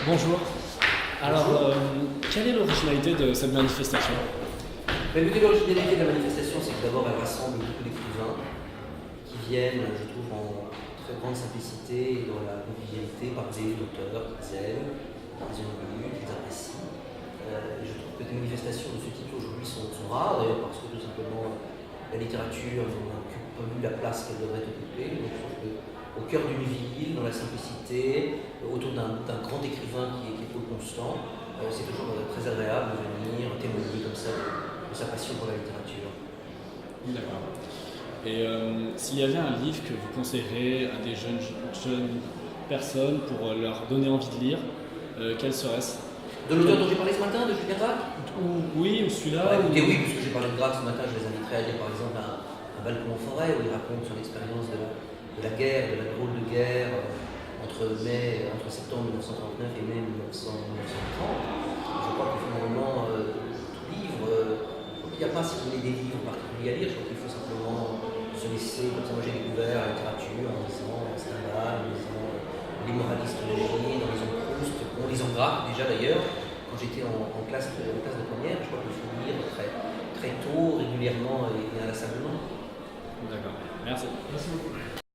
Bonjour. Alors, quelle est l'originalité de cette manifestation? L'originalité de la manifestation, c'est que d'abord elle rassemble beaucoup d'écrivains qui viennent, je trouve, en très grande simplicité et dans la convivialité, parler d'auteurs qu'ils aiment, qu'ils ont lus, qu'ils apprécient. Et je trouve que des manifestations de ce type aujourd'hui sont rares, d'ailleurs parce que tout simplement la littérature n'occupe pas plus la place qu'elle devrait occuper. Donc je trouve qu'au cœur d'une ville, dans la simplicité, autour d'un grand écrivain qui est Paul Constant, c'est toujours très agréable de venir témoigner comme ça de sa passion pour la littérature. D'accord. Et s'il y avait un livre que vous conseillerez à des jeunes personnes pour leur donner envie de lire, quel serait-ce? De l'auteur dont j'ai parlé ce matin, de Julien Gracq? Oui, ou celui-là. Écoutez, oui, puisque j'ai parlé de Gracq ce matin, je les inviterai à lire par exemple un Balcon en forêt, où il raconte son expérience de la guerre, de la drôle de guerre entre septembre 1939 et mai 1930. Je crois que finalement, tout livre, il n'y a pas, si vous voulez, des livres particuliers à lire, je crois qu'il faut simplement se laisser, comme ça moi j'ai découvert la littérature en lisant Stendhal, en lisant les moralistes d'origine, en lisant Proust, en lisant Gracq déjà d'ailleurs, quand j'étais en classe de première, je crois qu'il faut lire très tôt, régulièrement et inlassablement. D'accord. Merci. Merci beaucoup.